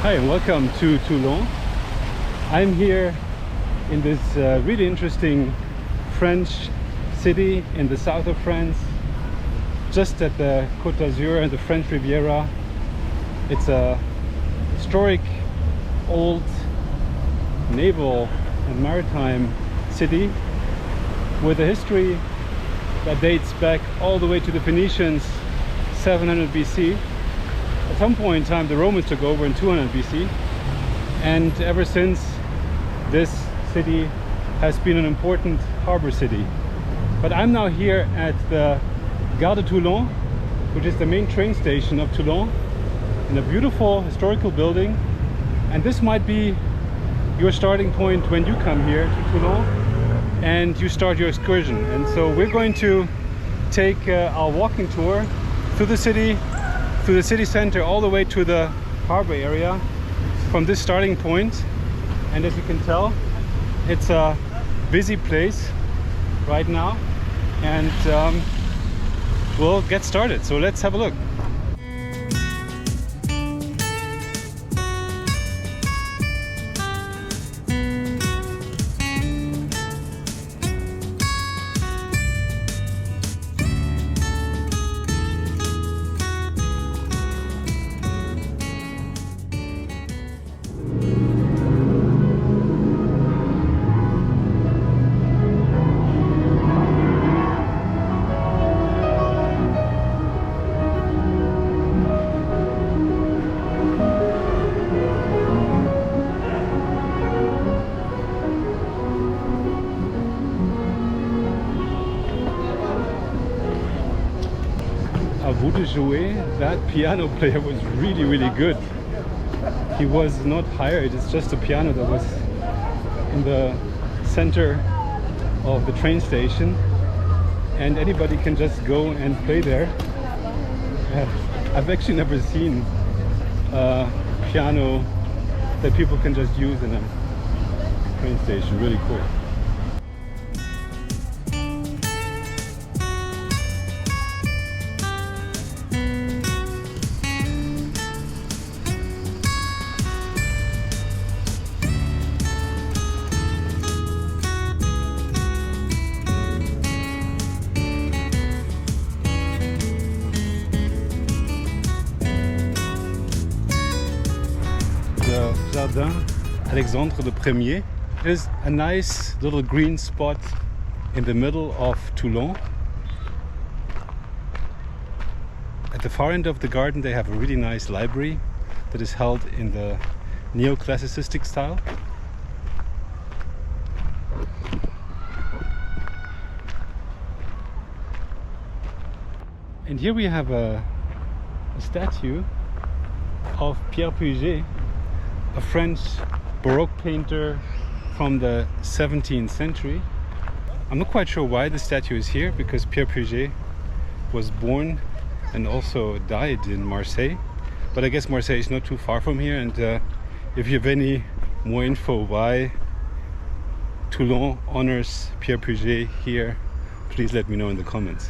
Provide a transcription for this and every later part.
Hi and welcome to Toulon. I'm here in this really interesting French city in the south of France, just at the Côte d'Azur and the French Riviera. It's a historic old naval and maritime city with a history that dates back all the way to the Phoenicians, 700 BC. At some point in time the Romans took over in 200 BC, and ever since this city has been an important harbor city. But I'm now here at the Gare de Toulon, which is the main train station of Toulon, in a beautiful historical building. And this might be your starting point when you come here to Toulon and you start your excursion. And so we're going to take our walking tour through the city center all the way to the harbor area from this starting point. And as you can tell, it's a busy place right now, and we'll get started. So let's have a look. Juillet, that piano player was really good. He was not hired, it's just a piano that was in the center of the train station, and anybody can just go and play there. I've actually never seen a piano that people can just use in a train station. Really cool. Jardin Alexandre the Premier. It is a nice little green spot in the middle of Toulon. At the far end of the garden they have a really nice library that is held in the neoclassicistic style. And here we have a statue of Pierre Puget, a French Baroque painter from the 17th century. I'm not quite sure why the statue is here, because Pierre Puget was born and also died in Marseille. But I guess Marseille is not too far from here, and if you have any more info why Toulon honors Pierre Puget here, please let me know in the comments.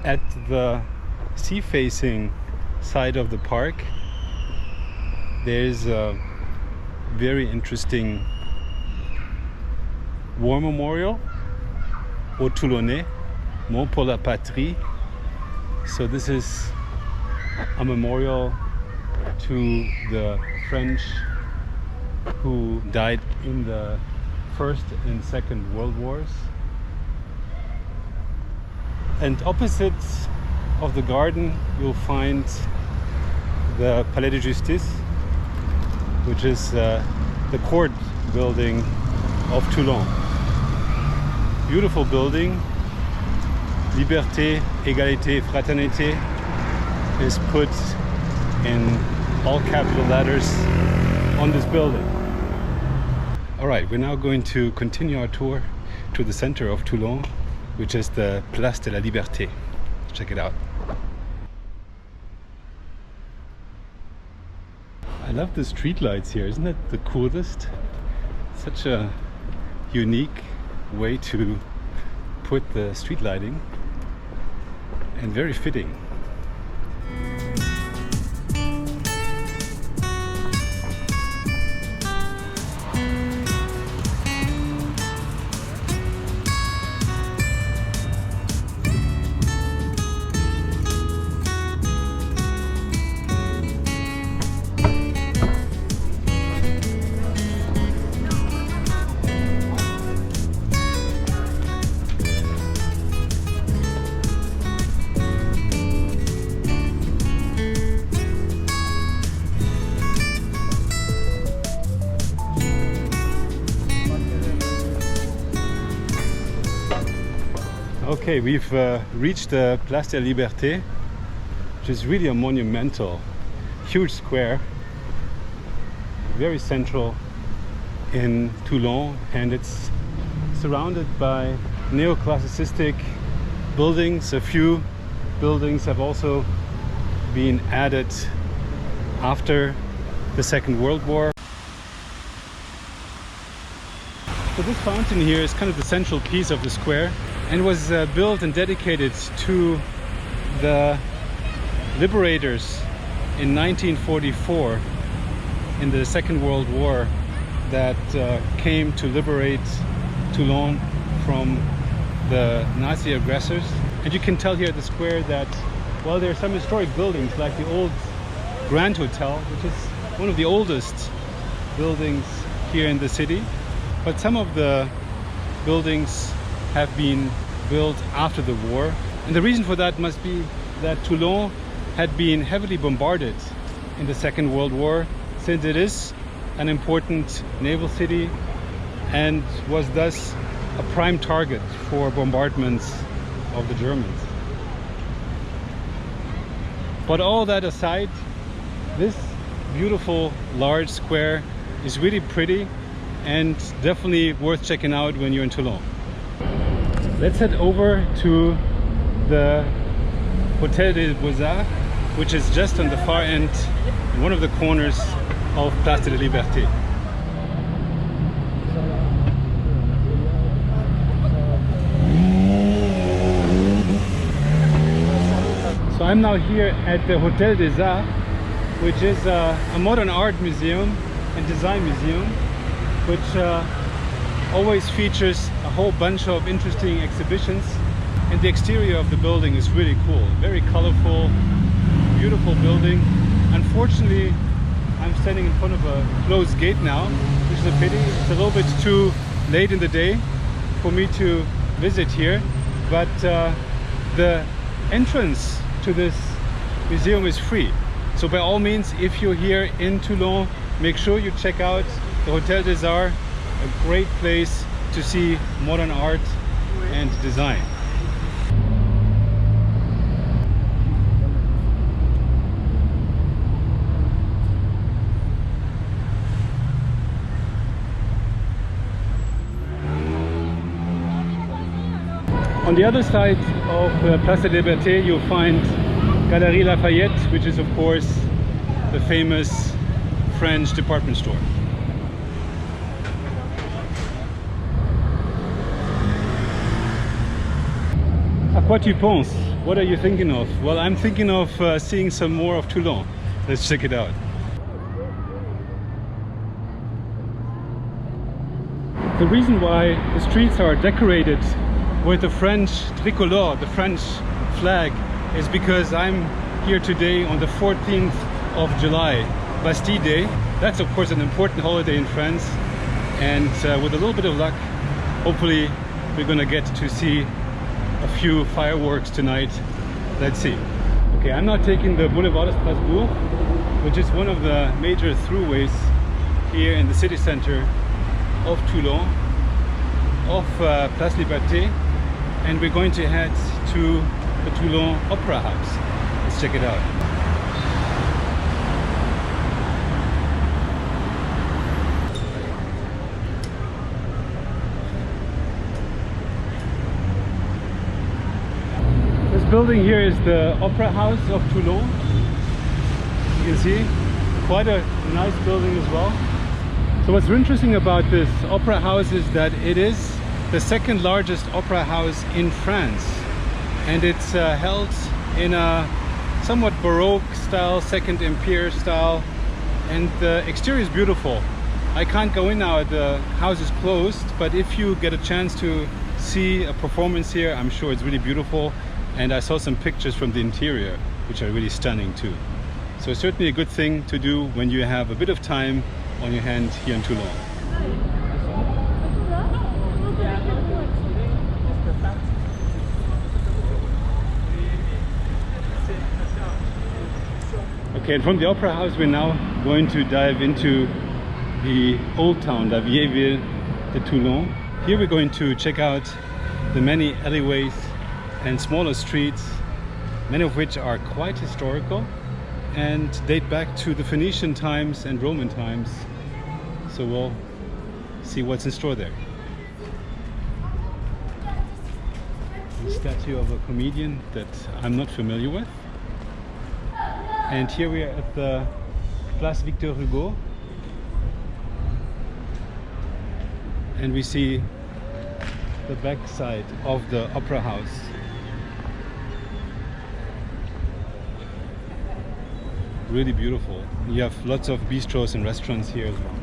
At the sea-facing side of the park, there's a very interesting war memorial aux Toulonnais, Mort pour la Patrie. So this is a memorial to the French who died in the First and Second World Wars. And opposite of the garden you'll find the Palais de Justice, which is the court building of Toulon. Beautiful building. Liberté, Égalité, Fraternité is put in all capital letters on this building. Alright, we're now going to continue our tour to the center of Toulon, which is the Place de la Liberté. Check it out. I love the street lights here, isn't it the coolest? Such a unique way to put the street lighting, and very fitting. Okay, we've reached the Place de la Liberté, which is really a monumental, huge square, very central in Toulon, and it's surrounded by neoclassicistic buildings. A few buildings have also been added after the Second World War. So this fountain here is kind of the central piece of the square, and was built and dedicated to the liberators in 1944 in the Second World War that came to liberate Toulon from the Nazi aggressors. And you can tell here at the square that, well, there are some historic buildings like the old Grand Hotel, which is one of the oldest buildings here in the city, but some of the buildings have been built after the war, and the reason for that must be that Toulon had been heavily bombarded in the Second World War, since it is an important naval city and was thus a prime target for bombardments of the Germans. But all that aside, this beautiful large square is really pretty and definitely worth checking out when you're in Toulon. Let's head over to the Hôtel des Beaux-Arts, which is just on the far end, in one of the corners of Place de la Liberté. So I'm now here at the Hôtel des Arts, which is a modern art museum and design museum, which always features a whole bunch of interesting exhibitions, and the exterior of the building is really cool, very colorful, beautiful building. Unfortunately, I'm standing in front of a closed gate now, which is a pity. It's a little bit too late in the day for me to visit here, but the entrance to this museum is free. So by all means, if you're here in Toulon, make sure you check out the Hôtel des Arts, a great place to see modern art and design. On the other side of Place de la Liberté, you'll find Galerie Lafayette, which is of course the famous French department store. À quoi tu penses? What are you thinking of? Well, I'm thinking of seeing some more of Toulon. Let's check it out. The reason why the streets are decorated with the French tricolore, the French flag, is because I'm here today on the 14th of July, Bastille Day. That's of course an important holiday in France, and with a little bit of luck, hopefully we're gonna get to see a few fireworks tonight. Let's see. Okay, I'm now taking the Boulevard de Strasbourg, which is one of the major throughways here in the city center of Toulon, off Place Liberté, and we're going to head to the Toulon Opera House. Let's check it out. Building here is the Opera House of Toulon. You can see quite a nice building as well. So what's interesting about this opera house is that it is the second largest opera house in France, and it's held in a somewhat Baroque style, Second Empire style, and the exterior is beautiful. I can't go in now, the house is closed, but if you get a chance to see a performance here, I'm sure it's really beautiful. And I saw some pictures from the interior, which are really stunning too. So it's certainly a good thing to do when you have a bit of time on your hand here in Toulon. Okay, and from the Opera House we're now going to dive into the old town, la Vieille Ville de Toulon. Here we're going to check out the many alleyways and smaller streets, many of which are quite historical and date back to the Phoenician times and Roman times. So we'll see what's in store there. A statue of a comedian that I'm not familiar with. And here we are at the Place Victor Hugo, and we see the back side of the Opera House. Really beautiful. You have lots of bistros and restaurants here as well.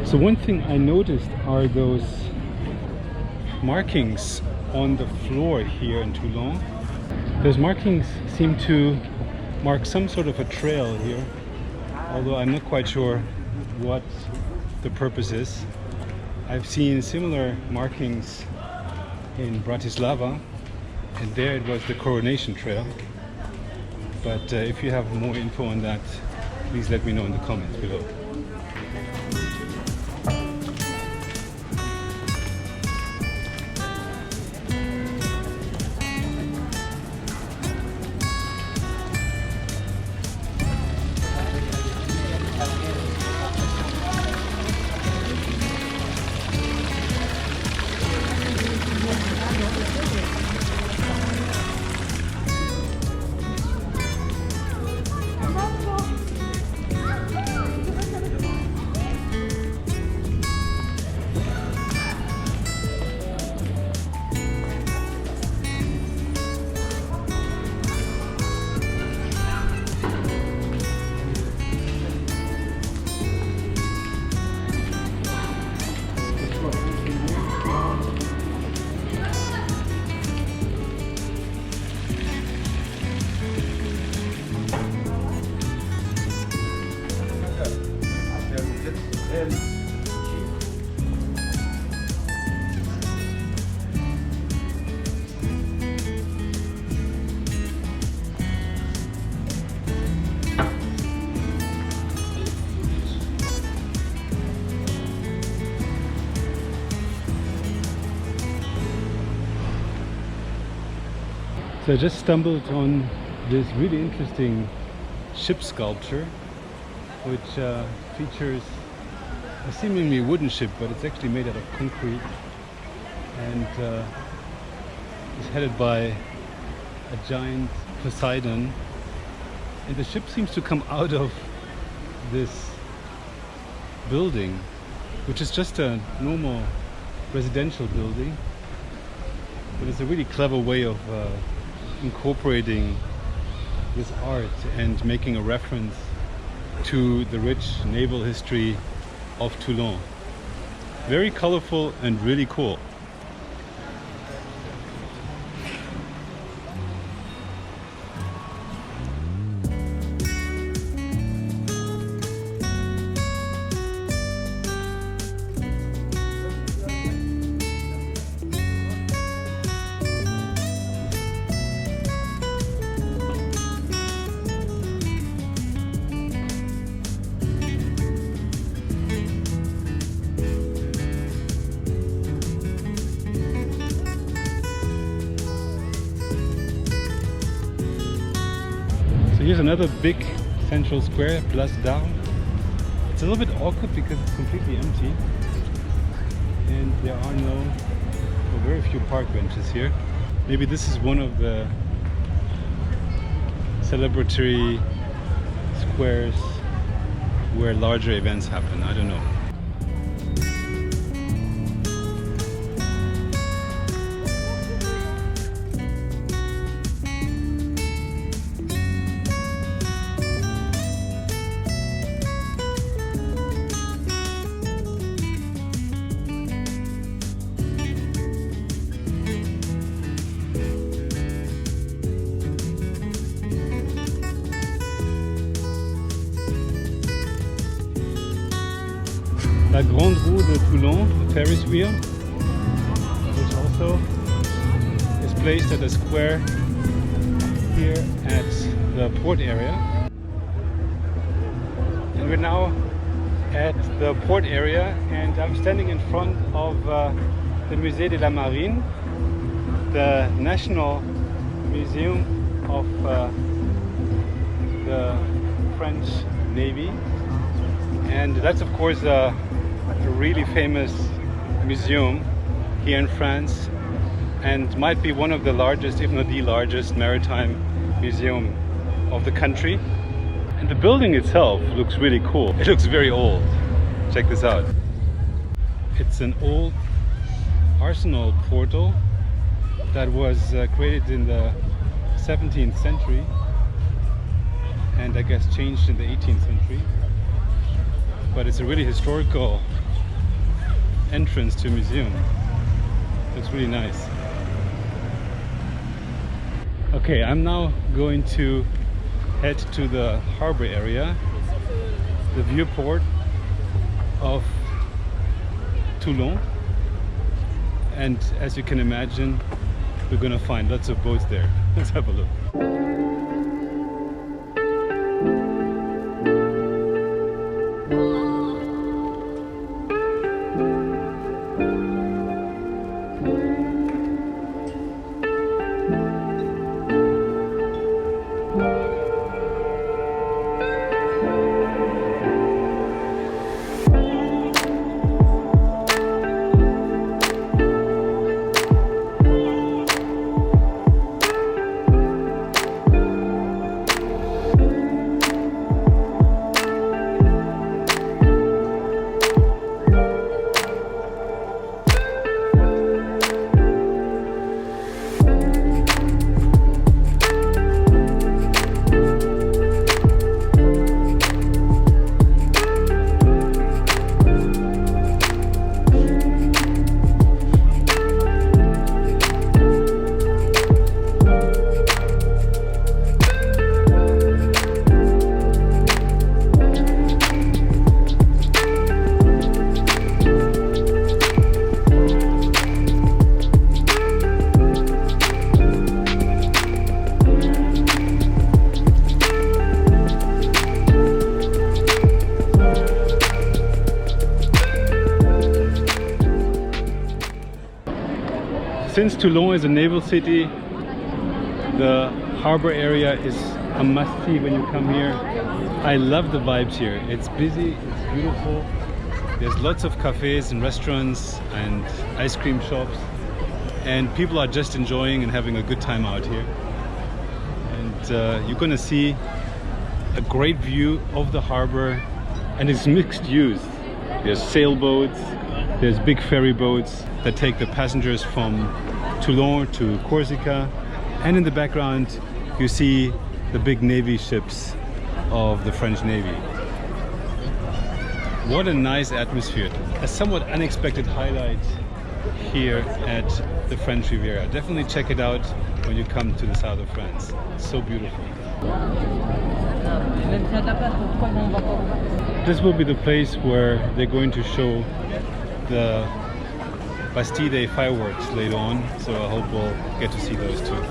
So one thing I noticed are those markings on the floor here in Toulon. Those markings seem to mark some sort of a trail here, although I'm not quite sure what the purpose is. I've seen similar markings in Bratislava, and there it was the Coronation Trail. But if you have more info on that, please let me know in the comments below. So I just stumbled on this really interesting ship sculpture, which features a seemingly wooden ship, but it's actually made out of concrete, and is headed by a giant Poseidon And the ship seems to come out of this building, which is just a normal residential building, but it's a really clever way of incorporating this art and making a reference to the rich naval history of Toulon. Very colorful and really cool. Here's another big central square, Place d'Armes. It's a little bit awkward because it's completely empty and there are very few park benches here. Maybe this is one of the celebratory squares where larger events happen. I don't know. La Grande Roue de Toulon, the Ferris wheel, which also is placed at a square here at the port area. And we're now at the port area and I'm standing in front of the Musée de la Marine, the National Museum of the French Navy. And that's of course a really famous museum here in France and might be one of the largest, if not the largest, maritime museum of the country. And the building itself looks really cool. It looks very old. Check this out. It's an old arsenal portal that was created in the 17th century and I guess changed in the 18th century. But it's a really historical entrance to a museum. Looks really nice. Okay, I'm now going to head to the harbor area, the viewport of Toulon. And as you can imagine, we're gonna find lots of boats there. Let's have a look. Since Toulon is a naval city, the harbor area is a must-see when you come here. I love the vibes here. It's busy, it's beautiful. There's lots of cafes and restaurants and ice cream shops, and people are just enjoying and having a good time out here. And you're gonna see a great view of the harbor, and it's mixed use. There's sailboats, there's big ferry boats that take the passengers from Toulon to Corsica, and in the background you see the big navy ships of the French Navy. What a nice atmosphere. A somewhat unexpected highlight here at the French Riviera. Definitely check it out when you come to the south of France. It's so beautiful. This will be the place where they're going to show the Bastille Day fireworks later on, so I hope we'll get to see those too.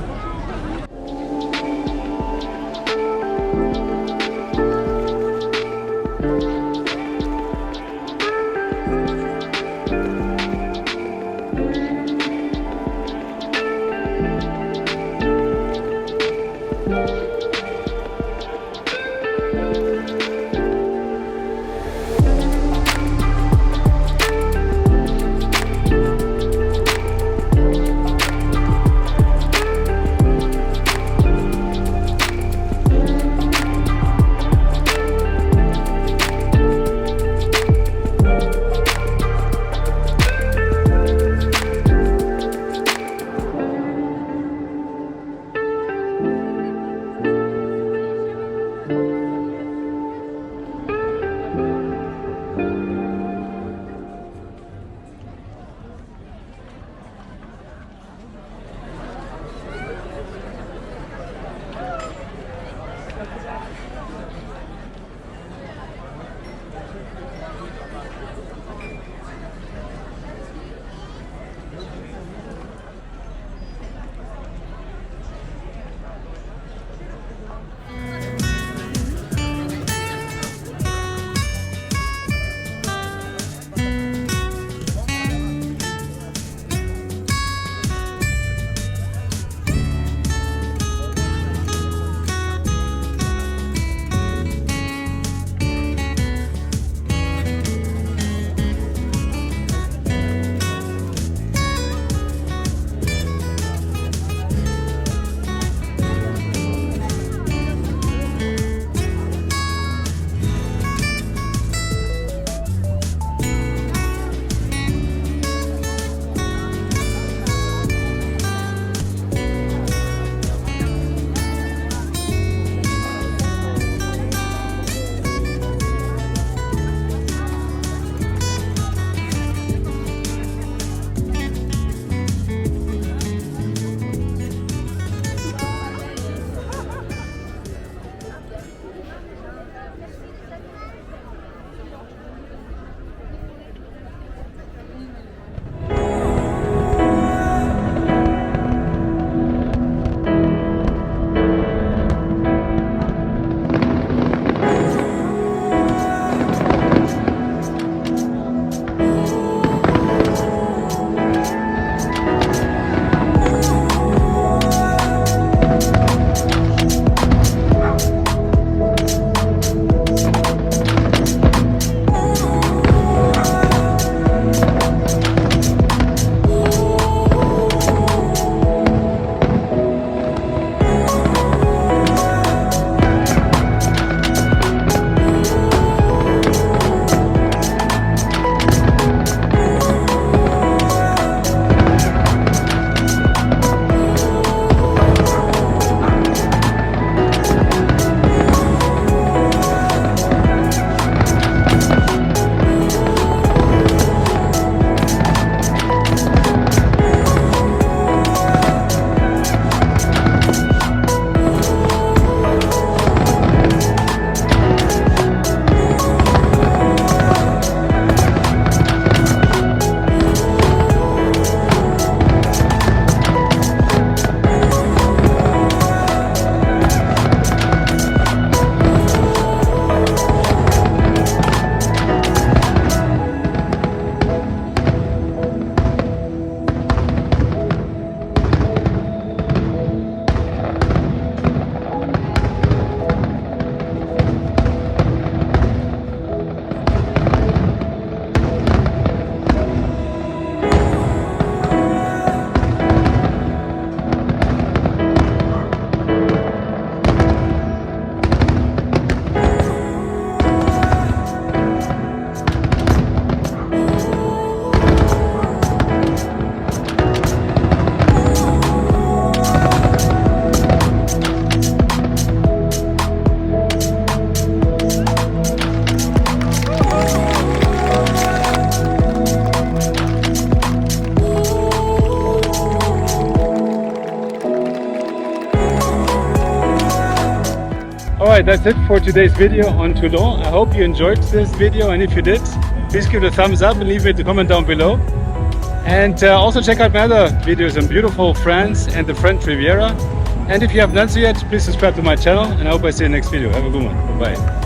Alright, that's it for today's video on Toulon. I hope you enjoyed this video, and if you did, please give it a thumbs up and leave me a comment down below. And also check out my other videos on beautiful France and the French Riviera. And if you have done so yet, please subscribe to my channel, and I hope I see you in the next video. Have a good one. Bye.